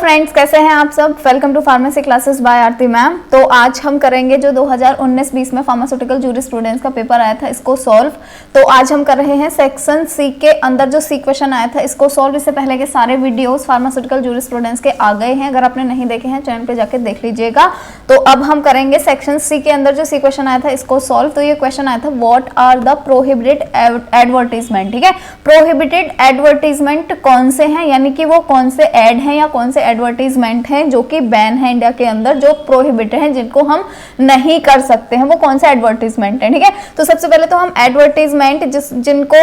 Friends, कैसे हैं आप सब। Welcome to pharmacy classes by Aarti ma'am. तो आज हम करेंगे जो 2019-20 में फार्मास्यूटिकल जूरिस्प्रूडेंस का पेपर आया था इसको सॉल्व। तो आज हम कर रहे हैं सेक्शन सी के अंदर जो सी क्वेश्चन आया था इसको सॉल्व। इससे पहले के सारे वीडियोस फार्मास्यूटिकल जूरिस्प्रूडेंस के आ गए हैं, अगर आपने नहीं देखे हैं चैनल पे जाके देख लीजिएगा। तो अब हम करेंगे सेक्शन सी के अंदर जो सी क्वेश्चन आया था इसको सॉल्व। तो ये क्वेश्चन आया था what are the prohibited advertisement. ठीक है, प्रोहिबिटेड एडवर्टीजमेंट कौन से हैं, यानी कि वो कौन से एड हैं या कौन से एडवर्टीजमेंट हैं जो कि बैन है इंडिया के अंदर, जो प्रोहिबिटेड हैं, जिनको हम नहीं कर सकते हैं, वो कौन से एडवर्टीजमेंट है। ठीक है, तो सबसे पहले तो हम एडवर्टीजमेंट जिनको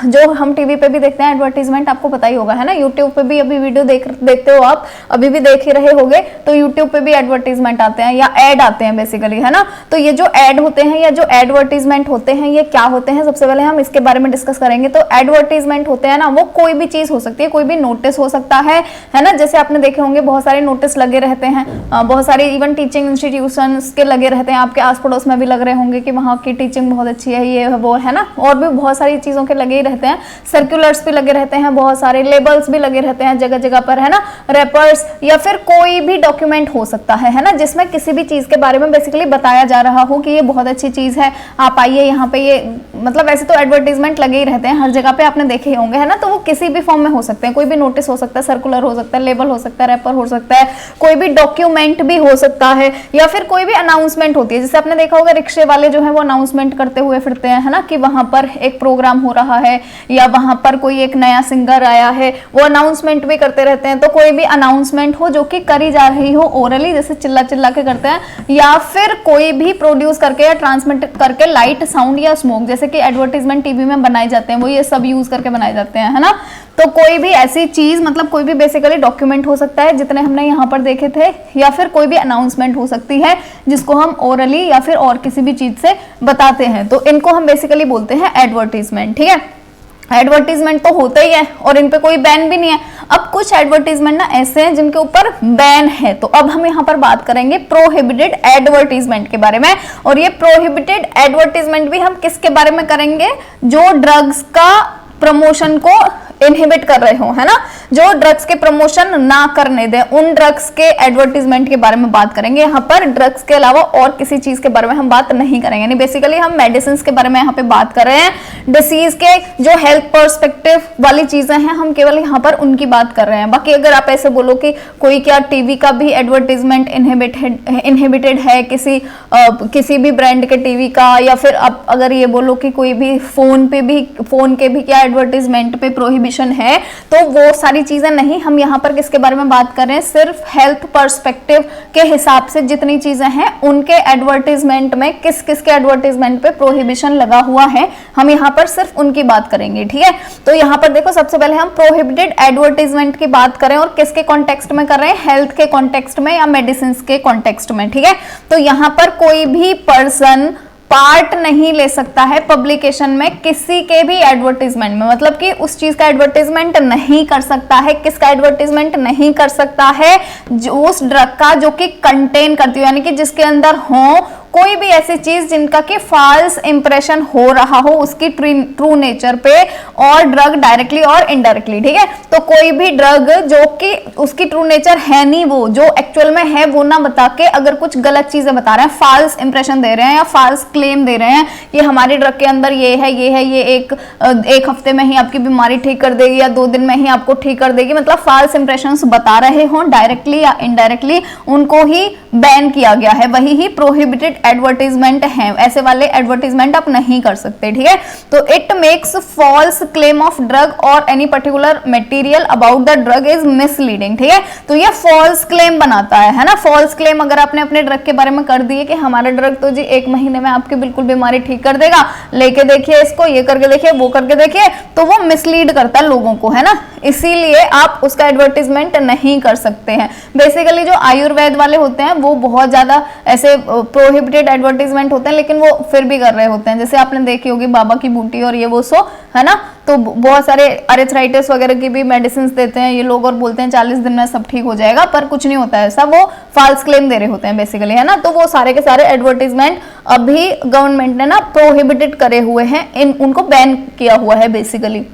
जो हम टीवी पे भी देखते हैं एडवर्टीजमेंट, आपको पता ही होगा है ना। यूट्यूब पे भी अभी वीडियो देखते हो आप, अभी भी देख ही रहे होगे। तो यूट्यूब पे भी एडवर्टीजमेंट आते हैं या एड आते हैं बेसिकली, है ना। तो ये जो एड होते हैं या जो एडवर्टीजमेंट होते हैं ये क्या होते हैं, सबसे पहले हम इसके बारे में डिस्कस करेंगे। तो एडवर्टीजमेंट होते हैं ना, वो कोई भी चीज हो सकती है, कोई भी नोटिस हो सकता है ना। जैसे आपने देखे होंगे बहुत सारे नोटिस लगे रहते हैं, बहुत सारे इवन टीचिंग इंस्टीट्यूशंस के लगे रहते हैं, आपके आस पड़ोस में भी लग रहे होंगे कि वहाँ की टीचिंग बहुत अच्छी है, ये वो है ना। और भी बहुत सारी चीजों के लगे ही रहते हैं, सर्कुलर्स भी लगे रहते हैं, बहुत सारे लेबल्स भी लगे रहते हैं जगह जगह पर, है ना। रैपर्स या फिर कोई भी डॉक्यूमेंट हो सकता है ना, जिसमें किसी भी चीज के बारे में बेसिकली बताया जा रहा हो कि ये बहुत अच्छी चीज है, आप आइए यहाँ पे। ये मतलब ऐसे तो एडवर्टीजमेंट लगे ही रहते हैं हर जगह पे, आपने देखे ही होंगे, है ना। तो वो किसी भी फॉर्म में हो सकते हैं, कोई भी नोटिस हो सकता है, सर्कुलर हो सकता है, लेबल हो सकता है, रैपर हो सकता है, कोई भी डॉक्यूमेंट भी हो सकता है, या फिर कोई भी अनाउंसमेंट होती है। जैसे आपने देखा होगा रिक्शे वाले जो है वो अनाउंसमेंट करते हुए फिरते हैं, है ना, कि वहां पर एक प्रोग्राम हो रहा है या वहां पर कोई एक नया सिंगर आया है, वो अनाउंसमेंट भी करते रहते हैं। तो कोई भी अनाउंसमेंट हो जो कि करी जा रही हो ओरली, जैसे चिल्ला चिल्ला के करते हैं, या फिर कोई भी प्रोड्यूस करके या ट्रांसमिट करके लाइट, साउंड या स्मोक, जैसे कि एडवर्टीजमेंट टीवी में बनाए जाते हैं, वो ये सब यूज करके बनाए जाते हैं, है ना। तो कोई भी ऐसी चीज, मतलब कोई भी बेसिकली डॉक्यूमेंट हो सकता है जितने हमने यहाँ पर देखे थे, या फिर कोई भी अनाउंसमेंट हो सकती है जिसको हम ओरली या फिर और किसी भी चीज से बताते हैं। तो इनको हम बेसिकली बोलते हैं एडवर्टीजमेंट। ठीक है, एडवर्टीजमेंट तो होता ही है और इन पे कोई बैन भी नहीं है। अब कुछ एडवर्टीजमेंट ना ऐसे हैं जिनके ऊपर बैन है। तो अब हम यहाँ पर बात करेंगे प्रोहिबिटेड एडवर्टीजमेंट के बारे में। और ये प्रोहिबिटेड एडवर्टीजमेंट भी हम किसके बारे में करेंगे, जो ड्रग्स का प्रमोशन को इनहिबिट कर रहे हो, है ना, जो ड्रग्स के प्रमोशन ना करने दें, उन ड्रग्स के एडवर्टीजमेंट के बारे में बात करेंगे। यहाँ पर ड्रग्स के अलावा और किसी चीज के बारे में हम बात नहीं करेंगे, यानी बेसिकली हम मेडिसिन के बारे में यहाँ पे बात कर रहे हैं। डिसीज के जो हेल्थ पर्सपेक्टिव वाली चीजें हैं, हम केवल यहाँ पर उनकी बात कर रहे हैं। बाकी अगर आप ऐसे बोलो कि कोई क्या टीवी का भी एडवर्टीजमेंट इनहिबिटेड है, किसी भी ब्रांड के टीवी का, या फिर आप अगर ये बोलो कि कोई भी फोन के भी क्या एडवर्टीजमेंट पे प्रोहिबिशन है, तो वो सारी चीजें नहीं। हम यहाँ पर किसके बारे में बात कर रहे हैं, सिर्फ हेल्थ पर्सपेक्टिव के हिसाब से जितनी चीजें हैं उनके एडवर्टीजमेंट में किस किस के एडवर्टीजमेंट पे प्रोहिबिशन लगा हुआ है, हम यहाँ पर सिर्फ उनकी बात करेंगे। ठीक है, तो यहाँ पर देखो सबसे पहले हम प्रोहिबिटेड एडवर्टीजमेंट की बात करें और किसके कॉन्टेक्स्ट में कर रहे हैं, हेल्थ के कॉन्टेक्स्ट में या मेडिसिन के कॉन्टेक्स्ट में। ठीक है, तो यहाँ पर कोई भी पर्सन पार्ट नहीं ले सकता है पब्लिकेशन में किसी के भी एडवर्टीजमेंट में, मतलब कि उस चीज का एडवर्टीजमेंट नहीं कर सकता है। किसका एडवर्टीजमेंट नहीं कर सकता है, जो उस ड्रग का जो कि कंटेन करती हो, यानी कि जिसके अंदर हो कोई भी ऐसी चीज जिनका कि फॉल्स इंप्रेशन हो रहा हो उसकी ट्रू नेचर पे, और ड्रग डायरेक्टली और इनडायरेक्टली। ठीक है, तो कोई भी ड्रग जो कि उसकी ट्रू नेचर है नहीं, वो जो एक्चुअल में है वो ना बता के अगर कुछ गलत चीजें बता रहे हैं, फॉल्स इंप्रेशन दे रहे हैं या फॉल्स क्लेम दे रहे हैं कि हमारे ड्रग के अंदर ये है, ये एक हफ्ते में ही आपकी बीमारी ठीक कर देगी या 2 दिन में ही आपको ठीक कर देगी, मतलब फॉल्स इंप्रेशंस बता रहे हो डायरेक्टली या इनडायरेक्टली, उनको ही बैन किया गया है, वही ही प्रोहिबिटेड एडवर्टीजमेंट है। ऐसे वाले एडवर्टीजमेंट आप नहीं कर सकते। ठीक है, तो it makes false claim of drug और any particular material about the drug is misleading. ठीक है, तो ये फॉल्स क्लेम बनाता है ना। फॉल्स क्लेम अगर आपने अपने ड्रग के बारे में कर दिए कि हमारा ड्रग तो जी 1 महीने में आपकी बिल्कुल बीमारी ठीक कर देगा, लेके देखिए इसको, ये करके देखिए, वो करके देखिए, तो वो मिसलीड करता है लोगों को, है ना। इसीलिए आप उसका एडवर्टीजमेंट नहीं कर सकते हैं। बेसिकली जो आयुर्वेद वाले होते हैं वो बहुत ज्यादा ऐसे प्रोहिबिटेड एडवर्टीजमेंट होते हैं, लेकिन वो फिर भी कर रहे होते हैं। जैसे आपने देखी होगी बाबा की बूटी और ये वो सो, है ना। तो बहुत सारे अरेथराइटिस वगैरह की भी मेडिसिन देते हैं ये लोग और बोलते हैं 40 दिन में सब ठीक हो जाएगा, पर कुछ नहीं होता है ऐसा, वो फॉल्स क्लेम दे रहे होते हैं बेसिकली, है ना। तो वो सारे के सारे एडवर्टीजमेंट अभी गवर्नमेंट ने ना प्रोहिबिटेड करे हुए हैं, उनको बैन किया हुआ है बेसिकली।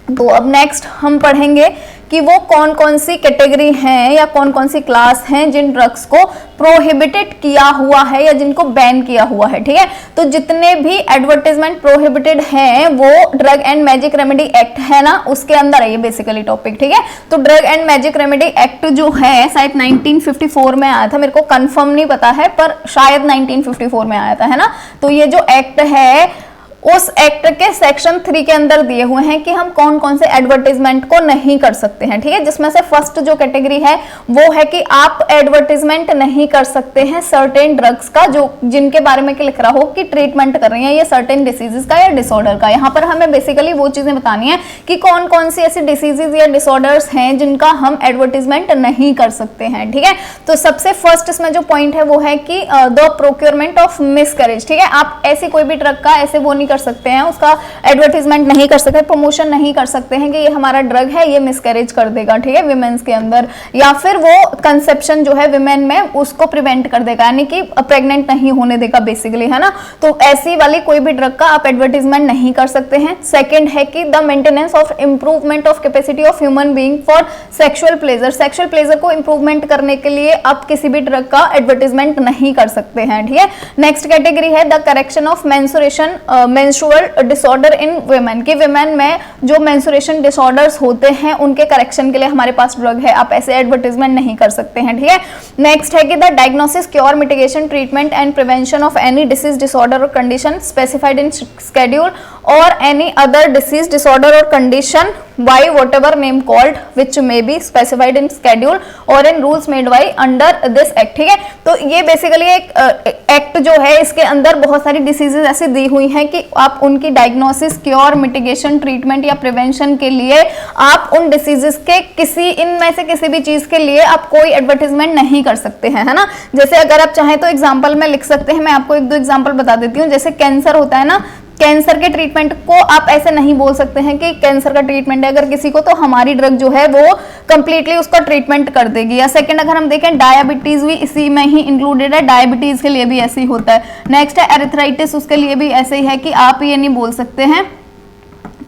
तो अब नेक्स्ट हम पढ़ेंगे कि वो कौन कौन सी कैटेगरी हैं या कौन कौन सी क्लास हैं जिन ड्रग्स को प्रोहिबिटेड किया हुआ है या जिनको बैन किया हुआ है, ठीक है। तो जितने भी एडवर्टाइजमेंट प्रोहिबिटेड हैं वो drug and magic remedy act है ना, उसके अंदर है ये बेसिकली टॉपिक, ठीक है। तो drug and magic remedy act जो है शायद 1954 में आया था, मेरे को कंफर्म नहीं पता है पर शायद 1954 में आया था, है ना। तो ये जो एक्ट है उस एक्ट के सेक्शन 3 के अंदर दिए हुए हैं कि हम कौन कौन से एडवर्टाइजमेंट को नहीं कर सकते हैं, ठीक है। जिसमें से फर्स्ट जो कैटेगरी है वो है कि आप एडवर्टाइजमेंट नहीं कर सकते हैं सर्टेन ड्रग्स का जो जिनके बारे में लिख रहा हो कि ट्रीटमेंट कर रही है ये सर्टेन डिसीजेस का या डिसऑर्डर का। यहाँ पर हमें बेसिकली वो चीजें बतानी है कि कौन कौन सी ऐसी डिसीजेज या डिसऑर्डर्स हैं जिनका हम एडवर्टाइजमेंट नहीं कर सकते हैं, ठीक है। तो सबसे फर्स्ट इसमें जो पॉइंट है वो है कि द प्रोक्योरमेंट ऑफ मिसकैरेज, ठीक है। आप ऐसी कोई भी ड्रग का ऐसे वो नहीं कर सकते हैं, उसका एडवर्टाइजमेंट नहीं कर सकते, प्रमोशन नहीं कर सकते हैं कि ये हमारा ड्रग है, ये मिसकैरेज कर देगा, ठीक है, विमेन्स के अंदर, या फिर वो कंसेप्शन जो है विमेन में उसको प्रिवेंट कर देगा, यानी कि प्रेग्नेंट नहीं होने देगा बेसिकली, है ना। तो ऐसी वाली कोई भी ड्रग का आप एडवर्टाइजमेंट नहीं कर सकते हैं। सेकंड है कि the maintenance of improvement of capacity of human being for sexual pleasure, sexual pleasure को इंप्रूवमेंट करने के लिए आप किसी भी ड्रग का एडवर्टाइजमेंट नहीं कर सकते हैं, ठीक है। नेक्स्ट कैटेगरी है the correction of menstruation menstrual disorder in women, कि वुमेन में जो मेंस्ट्रुएशन डिसऑर्डर्स होते हैं उनके करेक्शन के लिए हमारे पास ड्रग है, आप ऐसे एडवर्टाइजमेंट नहीं कर सकते हैं, ठीक है। नेक्स्ट है कि the diagnosis, cure, mitigation, treatment and prevention of any disease disorder और कंडीशन स्पेसिफाइड इन शेड्यूल और एनी अदर डिसीज डिसऑर्डर और condition by whatever name called which may be specified in schedule or in rules made by under this act, ठीक है। तो ये basically एक act जो है इसके अंदर बहुत सारी डिसीजेज ऐसी दी हुई हैं कि आप उनकी डायग्नोसिस, क्योर, मिटिगेशन, ट्रीटमेंट या प्रिवेंशन के लिए आप उन डिसीजेस के किसी इनमें से किसी भी चीज के लिए आप कोई एडवर्टाइजमेंट नहीं कर सकते हैं, है ना। जैसे अगर आप चाहें तो एग्जाम्पल में लिख सकते हैं, मैं आपको एक दो एग्जाम्पल बता देती हूँ। जैसे कैंसर होता है ना, कैंसर के ट्रीटमेंट को आप ऐसे नहीं बोल सकते हैं कि कैंसर का ट्रीटमेंट है अगर किसी को तो हमारी ड्रग जो है वो कंप्लीटली उसका ट्रीटमेंट कर देगी। या सेकंड अगर हम देखें डायबिटीज भी इसी में ही इंक्लूडेड है, डायबिटीज के लिए भी ऐसे ही होता है। नेक्स्ट है एरिथ्राइटिस, उसके लिए भी ऐसे ही है कि आप ये नहीं बोल सकते हैं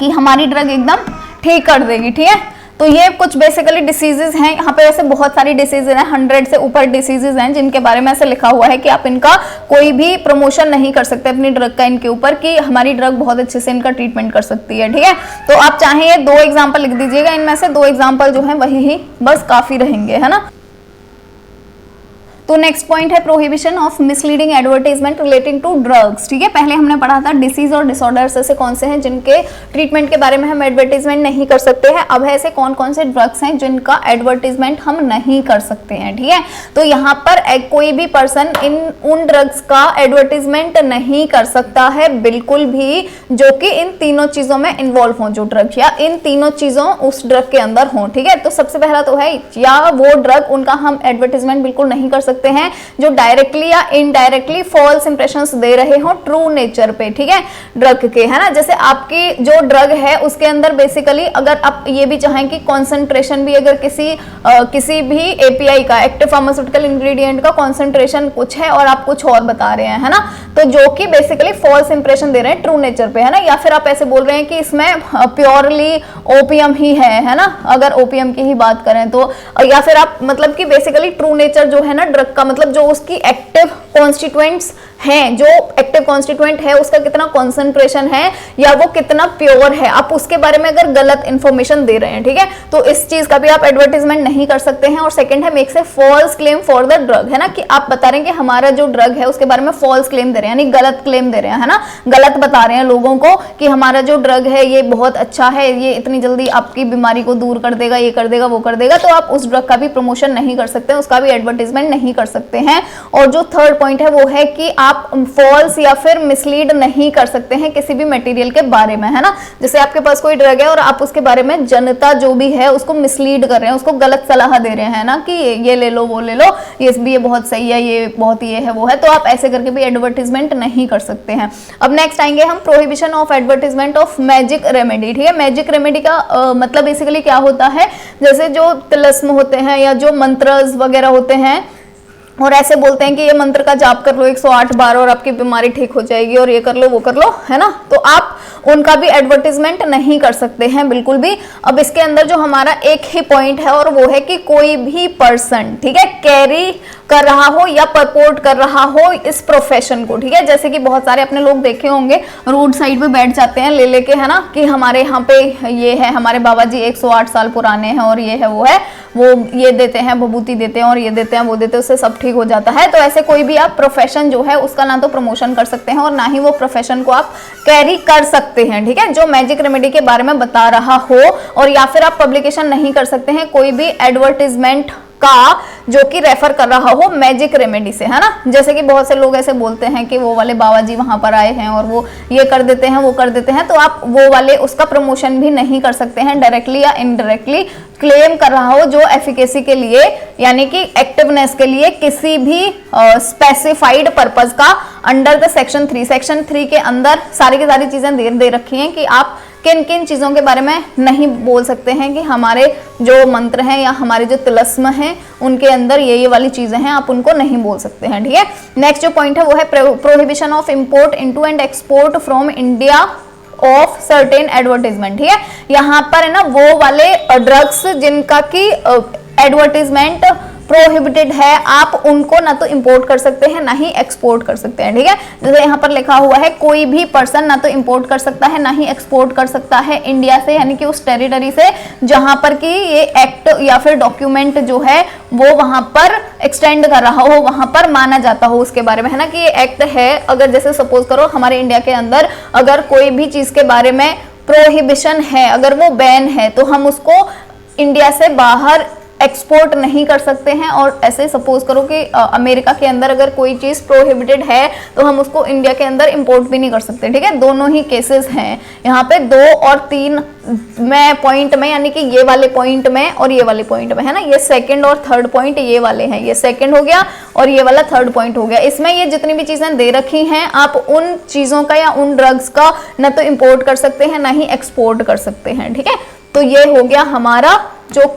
कि हमारी ड्रग एकदम ठीक कर देगी, ठीक है। तो ये कुछ बेसिकली डिसीजेज हैं, यहाँ पे वैसे बहुत सारी डिसीजेज हैं, 100 से ऊपर डिसीजेज हैं जिनके बारे में ऐसे लिखा हुआ है कि आप इनका कोई भी प्रमोशन नहीं कर सकते अपनी ड्रग का इनके ऊपर कि हमारी ड्रग बहुत अच्छे से इनका ट्रीटमेंट कर सकती है, ठीक है। तो आप चाहें ये 2 एग्जाम्पल लिख दीजिएगा, इनमें से 2 एग्जाम्पल जो है वही ही बस काफी रहेंगे, है ना। तो नेक्स्ट पॉइंट है prohibition of misleading advertisement relating to drugs, ठीक है। पहले हमने पढ़ा था डिसीज और डिसऑर्डर्स ऐसे कौन से हैं जिनके ट्रीटमेंट के बारे में हम एडवर्टाइजमेंट नहीं कर सकते हैं। अब ऐसे कौन कौन से ड्रग्स हैं जिनका एडवर्टाइजमेंट हम नहीं कर सकते हैं, ठीक है। तो यहाँ पर कोई भी पर्सन उन ड्रग्स का एडवर्टाइजमेंट नहीं कर सकता है बिल्कुल भी जो कि इन तीनों चीजों में इन्वॉल्व हो, जो ड्रग या इन तीनों चीजों उस ड्रग के अंदर हो, ठीक है। तो सबसे पहला तो है या वो ड्रग उनका हम एडवर्टाइजमेंट बिल्कुल नहीं कर सकते हैं जो डायरेक्टली या इनडायरेक्टली फॉल्स इंप्रेशंस दे रहे हो ट्रू नेचर पे, ठीक है, ड्रग के, है ना। जैसे आपकी जो ड्रग है उसके अंदर बेसिकली अगर आप ये भी चाहें कि कॉन्सेंट्रेशन भी अगर किसी भी एपीआई का, एक्टिव फार्मास्यूटिकल इंग्रेडिएंट का कॉन्सेंट्रेशन कुछ है और आप कुछ और बता रहे हैं, है ना, तो जो कि बेसिकली फॉल्स इंप्रेशन दे रहे हैं ट्रू नेचर पे, है ना। या फिर आप ऐसे बोल रहे हैं कि इसमें प्योरली ओपीएम ही है ना, अगर ओपीएम की ही बात करें तो, या फिर आप मतलब कि बेसिकली ट्रू नेचर जो है ना ड्रग का मतलब जो उसकी एक्टिव कॉन्स्टिट्यूएंट्स हैं, जो एक्टिव कॉन्स्टिट्यूएंट है उसका कितना कॉन्सेंट्रेशन है या वो कितना प्योर है, आप उसके बारे में अगर गलत इंफॉर्मेशन दे रहे हैं, ठीक है, तो इस चीज का भी आप एडवर्टाइजमेंट नहीं कर सकते हैं। और सेकंड है मेक से false claim for the drug, है ना, कि आप बता रहे हैं कि हमारा जो ड्रग है उसके बारे में फॉल्स क्लेम दे रहे हैं, यानी गलत क्लेम दे रहे हैं, है ना, गलत बता रहे हैं लोगों को कि हमारा जो ड्रग है ये बहुत अच्छा है, ये इतनी जल्दी आपकी बीमारी को दूर कर देगा, ये कर देगा, वो कर देगा। तो आप उस ड्रग का भी प्रमोशन नहीं कर सकते, उसका भी एडवर्टाइजमेंट नहीं कर सकते हैं। और जो थर्ड पॉइंट है वो है कि आप फॉल्स या फिर मिसलीड नहीं कर सकते हैं किसी भी मटेरियल के बारे में, है ना। जैसे आपके पास कोई ड्रग है और आप उसके बारे में जनता जो भी है उसको मिसलीड कर रहे हैं, उसको गलत सलाह दे रहे हैं ना कि ये ले लो, वो ले लो, ये बहुत सही है, ये बहुत ये है, वो है, तो आप ऐसे करके भी एडवर्टाइजमेंट नहीं कर सकते हैं। अब नेक्स्ट आएंगे हम prohibition of advertisement of magic remedy, ठीक है। मैजिक रेमेडी का मतलब बेसिकली क्या होता है, जैसे जो तिलस्म होते हैं या जो मंत्रस वगैरह होते हैं और ऐसे बोलते हैं कि ये मंत्र का जाप कर लो 108 बार और आपकी बीमारी ठीक हो जाएगी, और ये कर लो वो कर लो, है ना। तो आप उनका भी एडवर्टीजमेंट नहीं कर सकते हैं बिल्कुल भी। अब इसके अंदर जो हमारा एक ही पॉइंट है और वो है कि कोई भी पर्सन, ठीक है, कैरी कर रहा हो या परपोर्ट कर रहा हो इस प्रोफेशन को, ठीक है। जैसे कि बहुत सारे अपने लोग देखे होंगे रोड साइड पे बैठ जाते हैं ले लेके, है ना, कि हमारे यहाँ पे ये है, हमारे बाबा जी 108 साल पुराने हैं और ये है वो है, वो ये देते हैं, भभूति देते हैं और ये देते हैं वो देते हैं, उससे सब ठीक हो जाता है। तो ऐसे कोई भी आप प्रोफेशन जो है उसका ना तो प्रमोशन कर सकते हैं और ना ही वो प्रोफेशन को आप कैरी कर सकते हैं, ठीक है। जो मैजिक रेमेडी के बारे में बता रहा हो, और या फिर आप पब्लिकेशन नहीं कर सकते हैं कोई भी एडवर्टीजमेंट का जो कि रेफर कर रहा हो मैजिक रेमेडी से, है ना। जैसे कि बहुत से लोग ऐसे बोलते हैं कि वो वाले बाबा जी वहां पर आए हैं और वो ये कर देते हैं वो कर देते हैं, तो आप वो वाले उसका प्रमोशन भी नहीं कर सकते हैं डायरेक्टली या इनडायरेक्टली। क्लेम कर रहा हो जो एफिकेसी के लिए यानी कि एक्टिवनेस के लिए किसी भी स्पेसिफाइड पर्पस का अंडर द सेक्शन 3 के अंदर सारी की सारी चीजें दे रखी हैं कि आप किन किन चीजों के बारे में नहीं बोल सकते हैं कि हमारे जो मंत्र हैं या हमारे जो तिलस्म हैं उनके अंदर ये वाली चीजें हैं, आप उनको नहीं बोल सकते हैं, ठीक है। नेक्स्ट जो पॉइंट है वो है prohibition of import into and export from India of certain advertisement, ठीक है। यहाँ पर है ना वो वाले ड्रग्स जिनका की एडवर्टीजमेंट प्रोहिबिटेड है, आप उनको ना तो इंपोर्ट कर सकते हैं ना ही एक्सपोर्ट कर सकते हैं, ठीक है। जैसे यहाँ पर लिखा हुआ है कोई भी पर्सन ना तो इंपोर्ट कर सकता है ना ही एक्सपोर्ट कर सकता है इंडिया से, यानी कि उस टेरिटरी से जहां पर कि ये एक्ट या फिर डॉक्यूमेंट जो है वो वहां पर एक्सटेंड कर रहा हो, वहां पर माना जाता हो उसके बारे में, है ना, कि ये एक्ट है। अगर जैसे सपोज करो हमारे इंडिया के अंदर अगर कोई भी चीज के बारे में प्रोहिबिशन है, अगर वो बैन है, तो हम उसको इंडिया से बाहर एक्सपोर्ट नहीं कर सकते हैं। और ऐसे सपोज करो कि अमेरिका के अंदर अगर कोई चीज प्रोहिबिटेड है तो हम उसको इंडिया के अंदर इंपोर्ट भी नहीं कर सकते, ठीक है। दोनों ही केसेस हैं यहाँ पे 2 और 3 में पॉइंट में, यानी कि ये वाले पॉइंट में और ये वाले पॉइंट में, है ना। ये सेकंड और थर्ड पॉइंट ये वाले हैं, ये सेकंड हो गया और ये वाला थर्ड पॉइंट हो गया। इसमें ये जितनी भी चीजें दे रखी हैं आप उन चीजों का या उन ड्रग्स का न तो इंपोर्ट कर सकते हैं ना ही एक्सपोर्ट कर सकते हैं, ठीक है। तो ये हो गया हमारा जो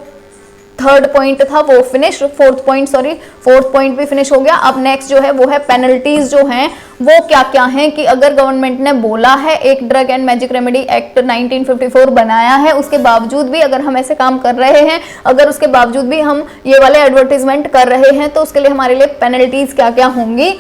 थर्ड पॉइंट था वो फिनिश, फोर्थ पॉइंट भी फिनिश हो गया। अब नेक्स्ट जो है वो है पेनल्टीज जो हैं वो क्या क्या हैं, कि अगर गवर्नमेंट ने बोला है एक drug and magic remedy act 1954 बनाया है, उसके बावजूद भी अगर हम ऐसे काम कर रहे हैं, अगर उसके बावजूद भी हम ये वाले एडवर्टीजमेंट कर रहे हैं, तो उसके लिए हमारे लिए पेनल्टीज क्या क्या होंगी।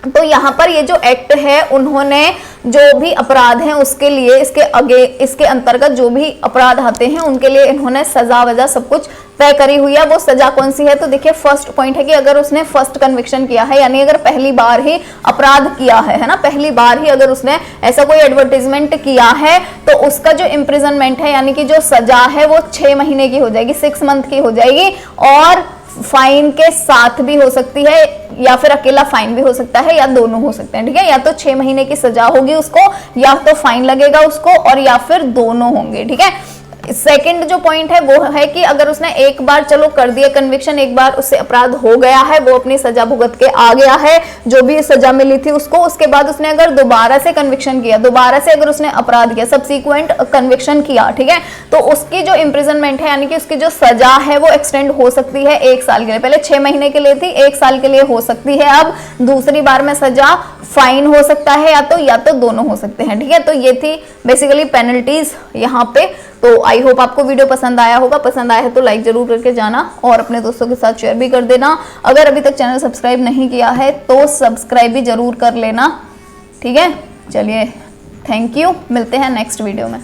तो यहाँ पर ये जो एक्ट है उन्होंने जो भी अपराध हैं उसके लिए इसके अंतर्गत जो भी अपराध आते हैं उनके लिए इन्होंने सजा वजा सब कुछ तय करी हुई है। वो सजा कौन सी है, तो देखिए फर्स्ट पॉइंट है कि अगर उसने फर्स्ट कन्विक्शन किया है, यानी अगर पहली बार ही अपराध किया है ना, पहली बार ही अगर उसने ऐसा कोई एडवर्टीजमेंट किया है, तो उसका जो इम्प्रिजनमेंट है यानी कि जो सजा है वो 6 महीने की हो जाएगी, 6 मंथ की हो जाएगी, और फाइन के साथ भी हो सकती है या फिर अकेला फाइन भी हो सकता है या दोनों हो सकते हैं, ठीक है। या तो 6 महीने की सजा होगी उसको, या तो फाइन लगेगा उसको, और या फिर दोनों होंगे, ठीक है। सेकंड जो पॉइंट है वो है कि अगर उसने एक बार चलो कर दिया कन्विक्शन, एक बार उससे अपराध हो गया है, वो अपनी सजा भुगत के आ गया है, जो भी सजा मिली थी उसको, उसके बाद उसने अगर दोबारा से कन्विक्शन किया, दोबारा से अगर उसने अपराध किया, सब्सिक्वेंट कन्विक्शन किया, ठीक है, तो उसकी जो इम्प्रिजनमेंट है यानी कि उसकी जो सजा है वो एक्सटेंड हो सकती है 1 साल के लिए। पहले 6 महीने के लिए थी, 1 साल के लिए हो सकती है। अब दूसरी बार में सजा फाइन हो सकता है या तो दोनों हो सकते हैं, ठीक है। तो ये थी बेसिकली पेनल्टीज यहाँ पे। तो आई होप आपको वीडियो पसंद आया होगा, पसंद आया है तो लाइक जरूर करके जाना और अपने दोस्तों के साथ शेयर भी कर देना। अगर अभी तक चैनल सब्सक्राइब नहीं किया है तो सब्सक्राइब भी जरूर कर लेना, ठीक है। चलिए, थैंक यू, मिलते हैं नेक्स्ट वीडियो में।